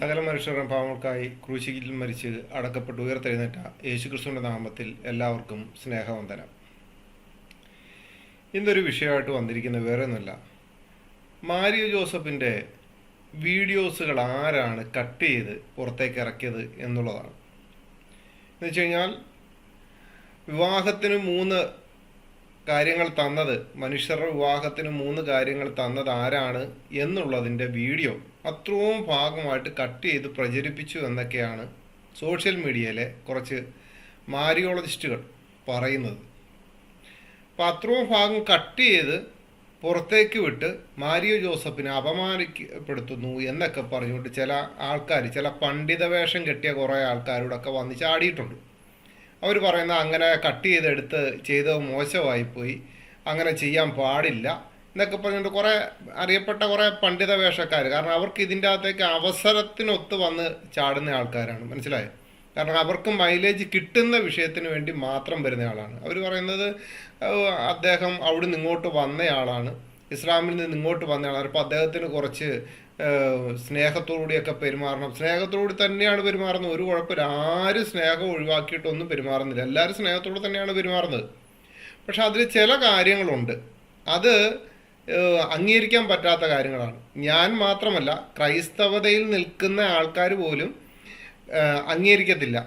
സകല മനുഷ്യരുടെ പാവങ്ങൾക്കായി ക്രൂശിൽ മരിച്ച് അടക്കപ്പെട്ട് ഉയർത്തെഴുന്നേറ്റ യേശുക്രിസ്തുവിൻ്റെ നാമത്തിൽ എല്ലാവർക്കും സ്നേഹവന്ദനം. ഇന്നൊരു വിഷയമായിട്ട് വന്നിരിക്കുന്നത് വേറെ ഒന്നുമല്ല, മാരിയോ ജോസഫിൻ്റെ വീഡിയോസുകൾ ആരാണ് കട്ട് ചെയ്ത് പുറത്തേക്ക് ഇറക്കിയത് എന്നുള്ളതാണ്. എന്ന് വെച്ച് കഴിഞ്ഞാൽ വിവാഹത്തിന് 3 കാര്യങ്ങൾ തന്നത്, മനുഷ്യരുടെ വിവാഹത്തിന് 3 കാര്യങ്ങൾ തന്നത് ആരാണ് എന്നുള്ളതിൻ്റെ വീഡിയോ അത്രയും ഭാഗമായിട്ട് കട്ട് ചെയ്ത് പ്രചരിപ്പിച്ചു എന്നൊക്കെയാണ് സോഷ്യൽ മീഡിയയിലെ കുറച്ച് മാരിയോളജിസ്റ്റുകൾ പറയുന്നത്. അപ്പോൾ അത്രയും ഭാഗം കട്ട് ചെയ്ത് പുറത്തേക്ക് വിട്ട് മാരിയോ ജോസഫിനെ അപമാനപ്പെടുത്തുന്നു എന്നൊക്കെ പറഞ്ഞുകൊണ്ട് ചില ആൾക്കാർ, ചില പണ്ഡിത വേഷം കെട്ടിയ കുറേ ആൾക്കാരോടൊക്കെ വന്ന് ചാടിയിട്ടുണ്ട്. അവർ പറയുന്ന അങ്ങനെ കട്ട് ചെയ്തെടുത്ത് ചെയ്തത് മോശമായിപ്പോയി, അങ്ങനെ ചെയ്യാൻ പാടില്ല എന്നൊക്കെ പറഞ്ഞുകൊണ്ട് കുറേ അറിയപ്പെട്ട കുറേ പണ്ഡിത വേഷക്കാർ, കാരണം അവർക്ക് ഇതിൻ്റെ അകത്തേക്ക് അവസരത്തിനൊത്ത് വന്ന് ചാടുന്ന ആൾക്കാരാണ്, മനസ്സിലായോ? കാരണം അവർക്ക് മൈലേജ് കിട്ടുന്ന വിഷയത്തിന് വേണ്ടി മാത്രം വരുന്ന ആളാണ്. അവർ പറയുന്നത് അദ്ദേഹം അവിടെ നിന്ന് ഇങ്ങോട്ട് വന്നയാളാണ്, ഇസ്ലാമിൽ നിന്ന് ഇങ്ങോട്ട് വന്നയാളാണ്, അപ്പോൾ അദ്ദേഹത്തിന് കുറച്ച് സ്നേഹത്തോടുകൂടിയൊക്കെ പെരുമാറണം. സ്നേഹത്തോടുകൂടി തന്നെയാണ് പെരുമാറുന്നത്, ഒരു കുഴപ്പമില്ല. ആരും സ്നേഹം ഒഴിവാക്കിയിട്ടൊന്നും പെരുമാറുന്നില്ല, എല്ലാവരും സ്നേഹത്തോട് തന്നെയാണ് പെരുമാറുന്നത്. പക്ഷെ അതിൽ ചില കാര്യങ്ങളുണ്ട്, അത് അംഗീകരിക്കാൻ പറ്റാത്ത കാര്യങ്ങളാണ്. ഞാൻ മാത്രമല്ല, ക്രൈസ്തവതയിൽ നിൽക്കുന്ന ആൾക്കാർ പോലും അംഗീകരിക്കത്തില്ല.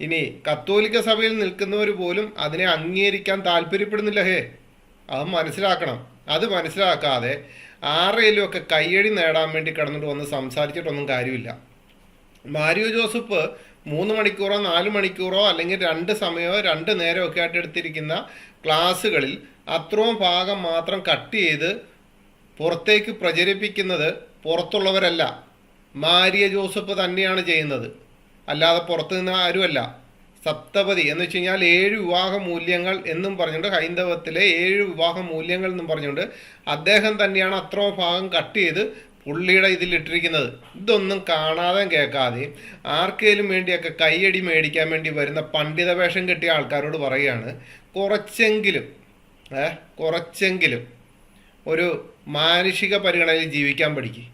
ഇനി കത്തോലിക്ക സഭയിൽ നിൽക്കുന്നവർ പോലും അതിനെ അംഗീകരിക്കാൻ താല്പര്യപ്പെടുന്നില്ല. അത് മനസ്സിലാക്കണം. അത് മനസ്സിലാക്കാതെ ആരെയും ഒക്കെ കയ്യടി നേടാൻ വേണ്ടി കിടന്നിട്ട് വന്ന് സംസാരിച്ചിട്ടൊന്നും കാര്യമില്ല. മാരിയോ ജോസഫ് 3 മണിക്കൂറോ 4 മണിക്കൂറോ അല്ലെങ്കിൽ 2 സമയമോ 2 നേരമോ ഒക്കെ ആയിട്ട് എടുത്തിരിക്കുന്ന ക്ലാസ്സുകളിൽ അത്രയും ഭാഗം മാത്രം കട്ട് ചെയ്ത് പുറത്തേക്ക് പ്രചരിപ്പിക്കുന്നത് പുറത്തുള്ളവരല്ല, മാരിയോ ജോസഫ് തന്നെയാണ് ചെയ്യുന്നത്, അല്ലാതെ പുറത്തു നിന്ന് ആരുമല്ല. സപ്തപതി എന്ന് വെച്ച് കഴിഞ്ഞാൽ 7 വിവാഹ മൂല്യങ്ങൾ എന്നും പറഞ്ഞുകൊണ്ട്, ഹൈന്ദവത്തിലെ 7 വിവാഹ മൂല്യങ്ങൾ എന്നും പറഞ്ഞുകൊണ്ട് അദ്ദേഹം തന്നെയാണ് അത്രയും ഭാഗം കട്ട് ചെയ്ത് പുള്ളിയുടെ ഇതിലിട്ടിരിക്കുന്നത്. ഇതൊന്നും കാണാതെ കേൾക്കാതെ ആർക്കേലും വേണ്ടിയൊക്കെ കയ്യടി മേടിക്കാൻ വേണ്ടി വരുന്ന പണ്ഡിത വേഷം കെട്ടിയ ആൾക്കാരോട് പറയുകയാണ്, കുറച്ചെങ്കിലും ഒരു മാനുഷിക പരിഗണനയിൽ ജീവിക്കാൻ പഠിക്കുക.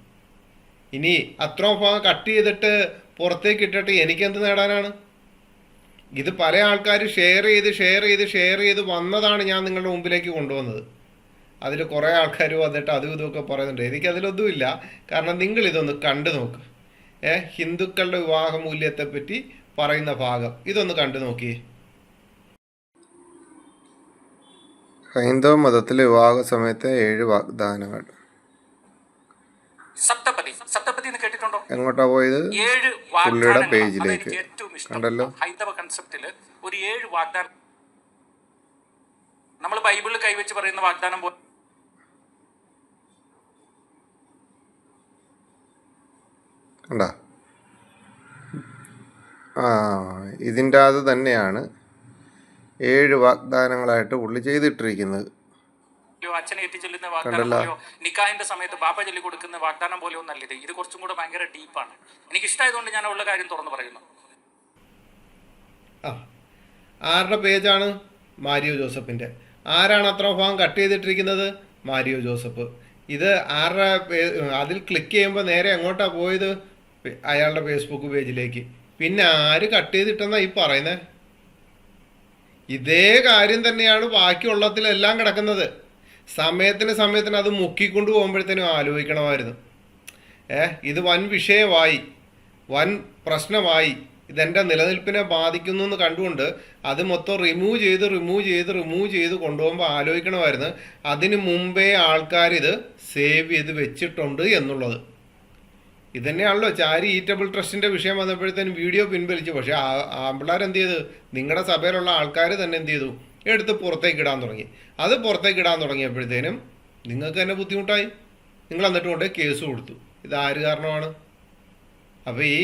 ഇനി അത്രയും ഭാഗം കട്ട് ചെയ്തിട്ട് പുറത്തേക്ക് ഇട്ടിട്ട് എനിക്കെന്ത് നേടാനാണ്? ഇത് പല ആൾക്കാർ ഷെയർ ചെയ്ത് വന്നതാണ് ഞാൻ നിങ്ങളുടെ മുമ്പിലേക്ക് കൊണ്ടുവന്നത്. അതിൽ കുറേ ആൾക്കാർ വന്നിട്ട് അതും ഇതുമൊക്കെ പറയുന്നുണ്ട്. എനിക്കതിലൊന്നുമില്ല, കാരണം നിങ്ങളിതൊന്ന് കണ്ടു നോക്ക്. ഹിന്ദുക്കളുടെ വിവാഹ മൂല്യത്തെപ്പറ്റി പറയുന്ന ഭാഗം ഇതൊന്ന് കണ്ടു നോക്കിയേ. ഹൈന്ദവ മതത്തിലെ വിവാഹ സമയത്തെ 7 വാഗ്ദാനങ്ങൾ. സപ്തപതി എന്ന് കേട്ടിട്ടുണ്ടോ? എങ്ങോട്ടാ പോയത്? 7 പുള്ളിയുടെ പേജിലേക്ക്. ഏറ്റവും ഇഷ്ടം കണ്ടല്ലോ, ഹൈന്ദവ കൺസെപ്റ്റില് ഒരു 7 വാഗ്ദാനം. നമ്മൾ ബൈബിളിൽ കൈവച്ച് പറയുന്ന വാഗ്ദാനം പോലെ കണ്ടാ? ഇതിൻ്റെ അത് തന്നെയാണ് 7 വാഗ്ദാനങ്ങളായിട്ട് പുള്ളി ചെയ്തിട്ടിരിക്കുന്നത്. അച്ഛനെ എത്തിച്ചെല്ലുന്ന വാഗ്ദാനം പോലെയോ നിക്കാഹിന്റെ സമയത്ത് ബാപ്പ ചൊല്ലി കൊടുക്കുന്ന വാഗ്ദാനം പോലെയോ നല്ലത്. ഇത് കുറച്ചും കൂടെ ഭയങ്കര ഡീപ്പാണ്. എനിക്ക് ഇഷ്ടമായതുകൊണ്ട് ഞാൻ ഉള്ള കാര്യം തുറന്നു പറയുന്നു. ആരുടെ പേജാണ്? മാരിയോ ജോസഫിൻ്റെ. ആരാണ് അത്ര ഭാഗം കട്ട് ചെയ്തിട്ടിരിക്കുന്നത്? Mario Joseph. ഇത് ആരുടെ അതിൽ ക്ലിക്ക് ചെയ്യുമ്പോൾ നേരെ എങ്ങോട്ടാണ് പോയത്? അയാളുടെ ഫേസ്ബുക്ക് പേജിലേക്ക്. പിന്നെ ആര് കട്ട് ചെയ്തിട്ടെന്നാ ഈ പറയുന്നത്? ഇതേ കാര്യം തന്നെയാണ് ബാക്കിയുള്ളതിലെല്ലാം കിടക്കുന്നത്. സമയത്തിന് അത് മുക്കിക്കൊണ്ട് പോകുമ്പോഴത്തേനും ആലോചിക്കണമായിരുന്നു. ഇത് വൻ വിഷയമായി, വൻ പ്രശ്നമായി, ഇതെൻ്റെ നിലനിൽപ്പിനെ ബാധിക്കുന്നു എന്ന് കണ്ടുകൊണ്ട് അത് മൊത്തം റിമൂവ് ചെയ്ത് കൊണ്ടുപോകുമ്പോൾ ആലോചിക്കണമായിരുന്നു അതിന് മുമ്പേ ആൾക്കാരിത് സേവ് ചെയ്ത് വെച്ചിട്ടുണ്ട് എന്നുള്ളത്. ഇതന്നെയാണല്ലോ ചാരി ഈറ്റബിൾ ട്രസ്റ്റിൻ്റെ വിഷയം വന്നപ്പോഴത്തേനും വീഡിയോ പിൻവലിച്ചു. പക്ഷേ ആമ്പിള്ളേർ എന്ത് ചെയ്തു? നിങ്ങളുടെ സഭയിലുള്ള ആൾക്കാർ തന്നെ എന്ത് ചെയ്തു? എടുത്ത് പുറത്തേക്ക് ഇടാൻ തുടങ്ങി. അത് പുറത്തേക്ക് ഇടാൻ തുടങ്ങിയപ്പോഴത്തേനും നിങ്ങൾക്ക് തന്നെ ബുദ്ധിമുട്ടായി. നിങ്ങൾ എന്നിട്ട് കൊണ്ട് കേസ് കൊടുത്തു. ഇതാര് കാരണമാണ്? അപ്പോൾ ഈ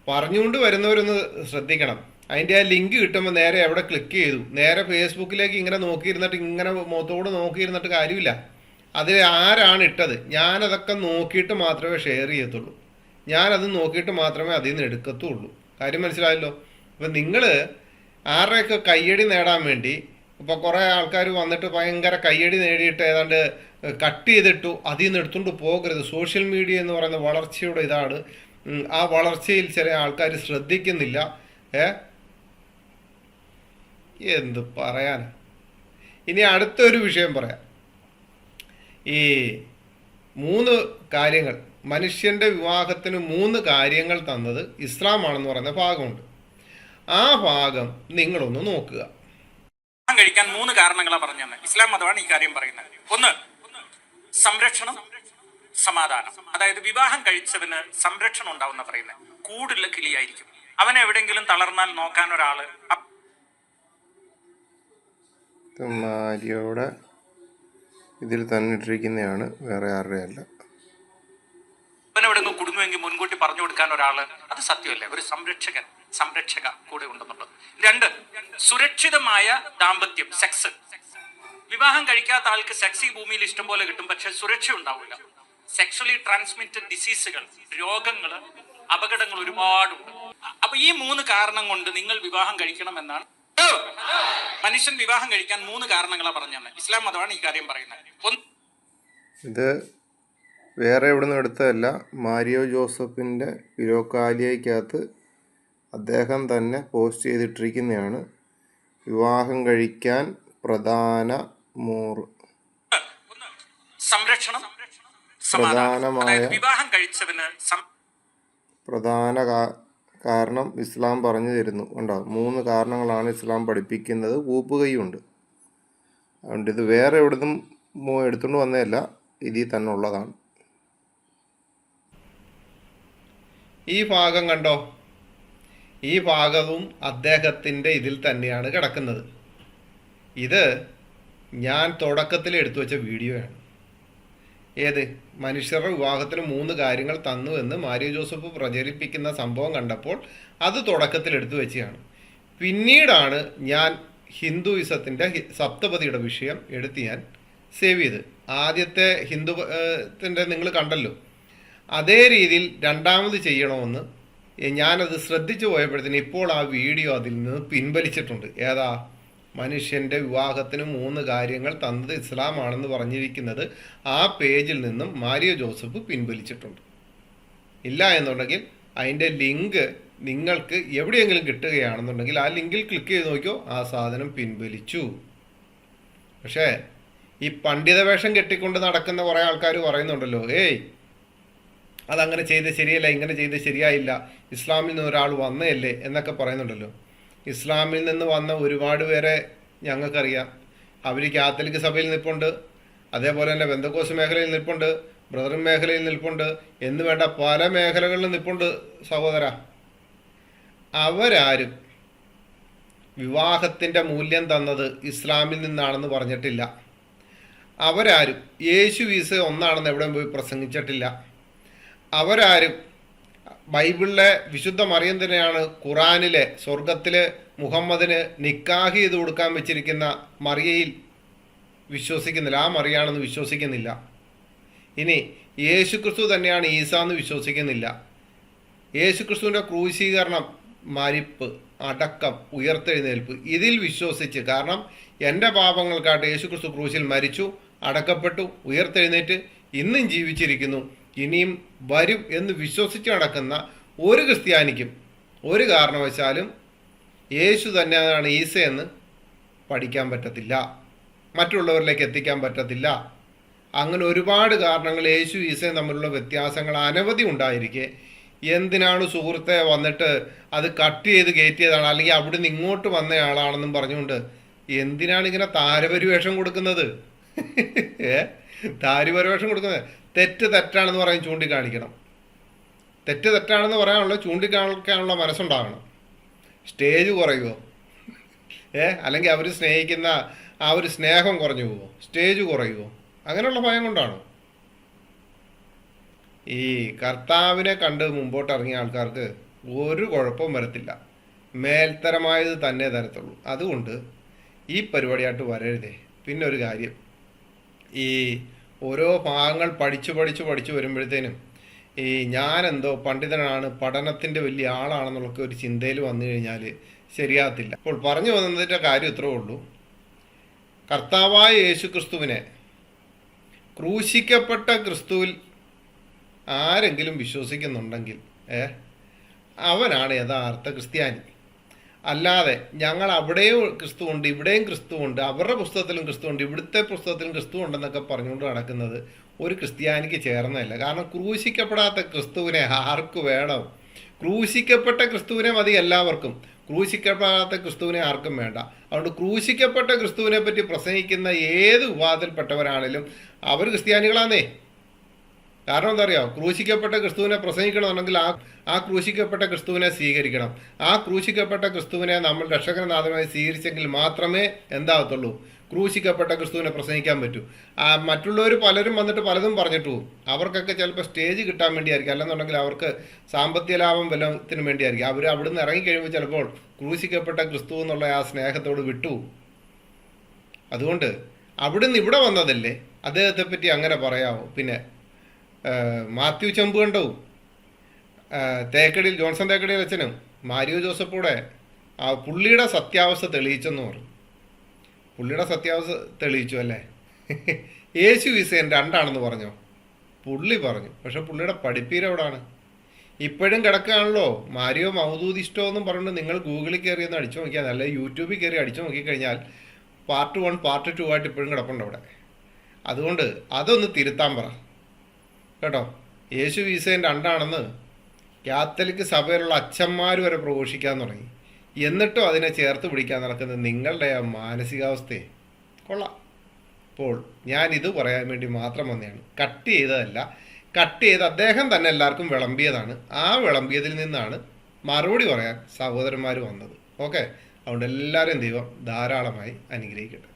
പറഞ്ഞുകൊണ്ട് വരുന്നവരൊന്ന് ശ്രദ്ധിക്കണം. അതിൻ്റെ ആ ലിങ്ക് കിട്ടുമ്പോൾ നേരെ എവിടെ ക്ലിക്ക് ചെയ്തു? നേരെ ഫേസ്ബുക്കിലേക്ക് ഇങ്ങനെ നോക്കിയിരുന്നിട്ട്, ഇങ്ങനെ മുഖത്തോട് നോക്കിയിരുന്നിട്ട് കാര്യമില്ല. അതിൽ ആരാണ് ഇട്ടത്? ഞാനതൊക്കെ നോക്കിയിട്ട് മാത്രമേ ഷെയർ ചെയ്യത്തുള്ളൂ, ഞാനത് നോക്കിയിട്ട് മാത്രമേ അതിൽ നിന്ന് എടുക്കത്തുള്ളൂ. കാര്യം മനസ്സിലായല്ലോ? അപ്പം നിങ്ങൾ ആരുടെയൊക്കെ കയ്യടി നേടാൻ വേണ്ടി ഇപ്പോൾ കുറേ ആൾക്കാർ വന്നിട്ട് ഭയങ്കര കയ്യടി നേടിയിട്ട് ഏതാണ്ട് കട്ട് ചെയ്തിട്ടു, അതിൽ നിന്ന് എടുത്തുകൊണ്ട് പോകരുത്. സോഷ്യൽ മീഡിയ എന്ന് പറയുന്ന വളർച്ചയുടെ ഇതാണ്. ആ വളർച്ചയിൽ ചില ആൾക്കാർ ശ്രദ്ധിക്കുന്നില്ല. ഏ എന്ത് പറയാൻ. ഇനി അടുത്തൊരു വിഷയം പറയാം. ഈ 3 കാര്യങ്ങൾ, മനുഷ്യൻ്റെ വിവാഹത്തിന് 3 കാര്യങ്ങൾ തന്നത് ഇസ്ലാമാണെന്ന് പറയുന്ന ഭാഗമുണ്ട്. ആ ഭാഗം നിങ്ങളൊന്ന് നോക്കുക. കഴിക്കാൻ 3 കാരണങ്ങളാണ് പറഞ്ഞത്. ഇസ്ലാം മതമാണ് ഈ കാര്യം പറയുന്നത്. 1, സംരക്ഷണം, സമാധാനം. അതായത് വിവാഹം കഴിച്ചവന് സംരക്ഷണം ഉണ്ടാവുന്ന പറയുന്നത്. കൂടുള്ള കിളിയായിരിക്കും. അവൻ എവിടെയെങ്കിലും തളർന്നാൽ നോക്കാൻ ഒരാള്. മാരിയോടെ ഇതിൽ തന്നെ ഇട്ടിരിക്കുന്നതാണ്, വേറെ ആരുടെ അല്ല. അവനെവിടെങ്കിലും കുടുങ്ങുമെങ്കിൽ മുൻകൂട്ടി പറഞ്ഞു കൊടുക്കാൻ ഒരാള്. അത് സത്യമല്ലേ? ഒരു സംരക്ഷക കൂടെ ഉണ്ടെന്നുള്ളത്. 2, സുരക്ഷിതമായ ദാമ്പത്യം, സെക്സ്. വിവാഹം കഴിക്കാത്ത ആൾക്ക് സെക്സ് ഈ ഭൂമിയിൽ ഇഷ്ടം പോലെ കിട്ടും, പക്ഷെ സുരക്ഷ ഉണ്ടാവില്ല. സെക്ഷലി ട്രാൻസ്മിറ്റഡ് ഡിസീസുകൾ, രോഗങ്ങൾ, അപകടങ്ങൾ ഒരുപാടുണ്ട്. അപ്പൊ ഈ 3 കാരണം കൊണ്ട് നിങ്ങൾ വിവാഹം കഴിക്കണമെന്നാണ്. മനുഷ്യൻ വിവാഹം കഴിക്കാൻ 3 കാരണങ്ങളാണ് പറഞ്ഞത്. ഇസ്ലാം മതമാണ് ഈ കാര്യം പറയുന്നത്. ഇത് വേറെ എവിടെ നിന്നും എടുത്തതല്ല, മാരിയോ ജോസഫിൻ്റെ ഫിലോക്കാലിയയ്ക്കകത്ത് അദ്ദേഹം തന്നെ പോസ്റ്റ് ചെയ്തിട്ടിരിക്കുന്നതാണ്. വിവാഹം കഴിക്കാൻ സംരക്ഷണം, പ്രധാനമായ വിവാഹം കഴിച്ചവന് പ്രധാന കാരണം ഇസ്ലാം പറഞ്ഞു തരുന്നു. ഉണ്ടോ? 3 കാരണങ്ങളാണ് ഇസ്ലാം പഠിപ്പിക്കുന്നത്. കൂപ്പുകൈയുണ്ട്. അതുകൊണ്ട് ഇത് വേറെ എവിടെ നിന്നും എടുത്തുകൊണ്ട് വന്നതല്ല, ഇതിൽ തന്നെ ഉള്ളതാണ്. ഈ ഭാഗം കണ്ടോ? ഈ ഭാഗവും അദ്ദേഹത്തിൻ്റെ ഇതിൽ തന്നെയാണ് കിടക്കുന്നത്. ഇത് ഞാൻ തുടക്കത്തിൽ എടുത്തു വെച്ച വീഡിയോയാണ്. ഏത്? മനുഷ്യരുടെ വിവാഹത്തിന് 3 കാര്യങ്ങൾ തന്നു എന്ന് മാരിയോ ജോസഫ് പ്രചരിപ്പിക്കുന്ന സംഭവം കണ്ടപ്പോൾ അത് തുടക്കത്തിൽ എടുത്തു വെച്ചതാണ്. പിന്നീടാണ് ഞാൻ ഹിന്ദുയിസത്തിൻ്റെ സപ്തപതിയുടെ വിഷയം എടുത്ത് ഞാൻ സേവ് ചെയ്ത്. ആദ്യത്തെ ഹിന്ദുത്തിൻ്റെ നിങ്ങൾ കണ്ടല്ലോ, അതേ രീതിയിൽ രണ്ടാമത് ചെയ്യണമെന്ന് ഞാനത് ശ്രദ്ധിച്ചു പോയപ്പോഴത്തേന് ഇപ്പോൾ ആ വീഡിയോ അതിൽ നിന്ന് പിൻവലിച്ചിട്ടുണ്ട്. ഏതാ? മനുഷ്യൻ്റെ വിവാഹത്തിന് 3 കാര്യങ്ങൾ തന്നത് ഇസ്ലാമാണെന്ന് പറഞ്ഞിരിക്കുന്നത് ആ പേജിൽ നിന്നും മാരിയോ ജോസഫ് പിൻവലിച്ചിട്ടുണ്ട്. ഇല്ല എന്നുണ്ടെങ്കിൽ അതിൻ്റെ ലിങ്ക് നിങ്ങൾക്ക് എവിടെയെങ്കിലും കിട്ടുകയാണെന്നുണ്ടെങ്കിൽ ആ ലിങ്കിൽ ക്ലിക്ക് ചെയ്ത് നോക്കിയോ, ആ സാധനം പിൻവലിച്ചു. പക്ഷേ ഈ പണ്ഡിത വേഷം കെട്ടിക്കൊണ്ട് നടക്കുന്ന കുറേ ആൾക്കാർ പറയുന്നുണ്ടല്ലോ, അതങ്ങനെ ചെയ്ത് ശരിയല്ല, ഇങ്ങനെ ചെയ്ത് ശരിയായില്ല, ഇസ്ലാമിൽ നിന്ന് ഒരാൾ വന്നതല്ലേ എന്നൊക്കെ പറയുന്നുണ്ടല്ലോ. ഇസ്ലാമിൽ നിന്ന് വന്ന ഒരുപാട് പേരെ ഞങ്ങൾക്കറിയാം. അവർ കാത്തലിക് സഭയിൽ നിൽപ്പുണ്ട്, അതേപോലെ തന്നെ ബെന്തക്കോസ് മേഖലയിൽ നിൽപ്പുണ്ട്, ബ്രദർ മേഖലയിൽ നിൽപ്പുണ്ട്, എന്ന് വേണ്ട പല മേഖലകളിലും നിൽപ്പുണ്ട് സഹോദര. അവരാരും വിവാഹത്തിൻ്റെ മൂല്യം തന്നത് ഇസ്ലാമിൽ നിന്നാണെന്ന് പറഞ്ഞിട്ടില്ല. അവരാരും യേശു ഈസ ഒന്നാണെന്ന് എവിടെയും പോയി പ്രസംഗിച്ചിട്ടില്ല. അവരാരും ബൈബിളിലെ വിശുദ്ധ മറിയം തന്നെയാണ് ഖുറാനിലെ സ്വർഗത്തിലെ മുഹമ്മദിന് നിക്കാഹ് ചെയ്ത് കൊടുക്കാൻ വെച്ചിരിക്കുന്ന മറിയയിൽ വിശ്വസിക്കുന്നില്ല. ആ മറിയാണെന്ന് വിശ്വസിക്കുന്നില്ല. ഇനി യേശുക്രിസ്തു തന്നെയാണ് ഈസ എന്ന് വിശ്വസിക്കുന്നില്ല. യേശുക്രിസ്തുവിൻ്റെ ക്രൂശീകരണം, മരിപ്പ്, അടക്കം, ഉയർത്തെഴുന്നേൽപ്പ് ഇതിൽ വിശ്വസിച്ച്, കാരണം എൻ്റെ പാപങ്ങൾക്കായിട്ട് യേശുക്രിസ്തു ക്രൂശിൽ മരിച്ചു, അടക്കപ്പെട്ടു, ഉയർത്തെഴുന്നേറ്റ് ഇന്നും ജീവിച്ചിരിക്കുന്നു, ഇനിയും വരും എന്ന് വിശ്വസിച്ച് നടക്കുന്ന ഒരു ക്രിസ്ത്യാനിക്കും ഒരു കാരണവശാലും യേശു തന്നെയാണ് ഈസ എന്ന് പഠിക്കാൻ പറ്റത്തില്ല, മറ്റുള്ളവരിലേക്ക് എത്തിക്കാൻ പറ്റത്തില്ല. അങ്ങനെ ഒരുപാട് കാരണങ്ങൾ യേശു ഈസയും തമ്മിലുള്ള വ്യത്യാസങ്ങൾ അനവധി ഉണ്ടായിരിക്കെ എന്തിനാണ് സുഹൃത്തെ വന്നിട്ട് അത് കട്ട് ചെയ്ത് കയറ്റിയതാണ്, അല്ലെങ്കിൽ അവിടെ നിന്ന് ഇങ്ങോട്ട് വന്നയാളാണെന്നും പറഞ്ഞുകൊണ്ട് എന്തിനാണ് ഇങ്ങനെ താരപരിവേഷം കൊടുക്കുന്നത്? താരപരിവേഷം കൊടുക്കുന്നത് തെറ്റാണെന്ന് പറയും, ചൂണ്ടിക്കാണിക്കണം. തെറ്റാണെന്ന് പറയാനുള്ള ചൂണ്ടിക്കാണിക്കാനുള്ള മനസ്സുണ്ടാകണം. സ്റ്റേജ് കുറയുമോ? അല്ലെങ്കിൽ അവർ സ്നേഹിക്കുന്ന ആ ഒരു സ്നേഹം കുറഞ്ഞു പോവോ? സ്റ്റേജ് കുറയുമോ? അങ്ങനെയുള്ള ഭയം കൊണ്ടാണോ? ഈ കർത്താവിനെ കണ്ട് മുമ്പോട്ട് ഇറങ്ങിയ ആൾക്കാർക്ക് ഒരു കുഴപ്പവും വരത്തില്ല, മേൽത്തരമായത് തന്നെ തരത്തുള്ളൂ. അതുകൊണ്ട് ഈ പരിപാടിയായിട്ട് വരരുതേ. പിന്നെ ഒരു കാര്യം, ഈ ഓരോ ഭാഗങ്ങൾ പഠിച്ചു വരുമ്പോഴത്തേനും ഈ ഞാനെന്തോ പണ്ഡിതനാണ്, പഠനത്തിൻ്റെ വലിയ ആളാണെന്നുള്ള ഒരു ചിന്തയിൽ വന്നു കഴിഞ്ഞാൽ ശരിയാകത്തില്ല. അപ്പോൾ പറഞ്ഞു വന്നതിൻ്റെ കാര്യം ഇത്രേ ഉള്ളൂ. കർത്താവായ യേശു ക്രിസ്തുവിനെ, ക്രൂശിക്കപ്പെട്ട ക്രിസ്തുവിൽ ആരെങ്കിലും വിശ്വസിക്കുന്നുണ്ടെങ്കിൽ അവനാണ് യഥാർത്ഥ ക്രിസ്ത്യാനി. അല്ലാതെ ഞങ്ങൾ അവിടെയും ക്രിസ്തുവുണ്ട് ഇവിടെയും ക്രിസ്തുവുണ്ട്, അവരുടെ പുസ്തകത്തിലും ക്രിസ്തുവുണ്ട് ഇവിടുത്തെ പുസ്തകത്തിലും ക്രിസ്തു ഉണ്ടെന്നൊക്കെ പറഞ്ഞുകൊണ്ട് നടക്കുന്നത് ഒരു ക്രിസ്ത്യാനിക്ക് ചേർന്നതല്ല. കാരണം ക്രൂശിക്കപ്പെടാത്ത ക്രിസ്തുവിനെ ആർക്ക് വേണം? ക്രൂശിക്കപ്പെട്ട ക്രിസ്തുവിനെ മതി എല്ലാവർക്കും, ക്രൂശിക്കപ്പെടാത്ത ക്രിസ്തുവിനെ ആർക്കും വേണ്ട. അതുകൊണ്ട് ക്രൂശിക്കപ്പെട്ട ക്രിസ്തുവിനെ പറ്റി പ്രസംഗിക്കുന്ന ഏത് വിഭാഗത്തിൽപ്പെട്ടവരാണേലും അവർ ക്രിസ്ത്യാനികളാന്നേ. കാരണം എന്താ അറിയോ? ക്രൂശിക്കപ്പെട്ട ക്രിസ്തുവിനെ പ്രസംഗിക്കണമെന്നുണ്ടെങ്കിൽ ആ ക്രൂശിക്കപ്പെട്ട ക്രിസ്തുവിനെ സ്വീകരിക്കണം. ആ ക്രൂശിക്കപ്പെട്ട ക്രിസ്തുവിനെ നമ്മൾ രക്ഷകനാഥമായി സ്വീകരിച്ചെങ്കിൽ മാത്രമേ എന്താകത്തുള്ളൂ, ക്രൂശിക്കപ്പെട്ട ക്രിസ്തുവിനെ പ്രസംഗിക്കാൻ പറ്റൂ. മറ്റുള്ളവർ പലരും വന്നിട്ട് പലതും പറഞ്ഞിട്ട് പോകും. അവർക്കൊക്കെ ചിലപ്പോൾ സ്റ്റേജ് കിട്ടാൻ വേണ്ടിയായിരിക്കും, അല്ലെന്നുണ്ടെങ്കിൽ അവർക്ക് സാമ്പത്തിക ലാഭം വല്ലതിനും വേണ്ടിയായിരിക്കും. അവർ അവിടുന്ന് ഇറങ്ങിക്കഴിയുമ്പോൾ ചിലപ്പോൾ ക്രൂശിക്കപ്പെട്ട ക്രിസ്തു എന്നുള്ള ആ സ്നേഹത്തോട് വിട്ടുപോകും. അതുകൊണ്ട് അവിടുന്ന് ഇവിടെ വന്നതല്ലേ, അദ്ദേഹത്തെ പറ്റി അങ്ങനെ പറയാമോ? പിന്നെ മാത്യു ചെമ്പുകണ്ടവും തേക്കടിയിൽ ജോൺസൺ തേക്കടിയിൽ അച്ഛനും മാരിയോ ജോസഫൂടെ ആ പുള്ളിയുടെ സത്യാവസ്ഥ തെളിയിച്ചെന്ന് പറഞ്ഞു. പുള്ളിയുടെ സത്യാവസ്ഥ തെളിയിച്ചു അല്ലേ? യേശു ഈസൻ രണ്ടാണെന്ന് പറഞ്ഞോ? പുള്ളി പറഞ്ഞു. പക്ഷെ പുള്ളിയുടെ പഠിപ്പീരെവിടാണ്? ഇപ്പോഴും കിടക്കുകയാണല്ലോ മാരിയോ മൗദൂദിഷ്ടോ എന്നും പറഞ്ഞിട്ട്. നിങ്ങൾ ഗൂഗിളിൽ കയറി ഒന്ന് അടിച്ചു നോക്കിയാൽ, അല്ലെ യൂട്യൂബിൽ കയറി അടിച്ചു നോക്കിക്കഴിഞ്ഞാൽ പാർട്ട് 1 പാർട്ട് 2 ആയിട്ട് ഇപ്പോഴും കിടപ്പുണ്ട് അവിടെ. അതുകൊണ്ട് അതൊന്ന് തിരുത്താൻ പറ കേട്ടോ. യേശു ഈസൻ രണ്ടാണെന്ന് കാത്തലിക് സഭയിലുള്ള അച്ഛന്മാർ വരെ പ്രഘോഷിക്കാൻ തുടങ്ങി. എന്നിട്ടും അതിനെ ചേർത്ത് പിടിക്കാൻ നടക്കുന്നത് നിങ്ങളുടെ ആ മാനസികാവസ്ഥയെ കൊള്ളാം. അപ്പോൾ ഞാനിത് പറയാൻ വേണ്ടി മാത്രം വന്നതാണ്. കട്ട് ചെയ്തതല്ല, കട്ട് ചെയ്ത് അദ്ദേഹം തന്നെ എല്ലാവർക്കും വിളമ്പിയതാണ്. ആ വിളമ്പിയതിൽ നിന്നാണ് മറുപടി പറയാൻ സഹോദരന്മാർ വന്നത്. ഓക്കെ, അതുകൊണ്ട് എല്ലാവരും ദൈവം ധാരാളമായി അനുഗ്രഹിക്കട്ടെ.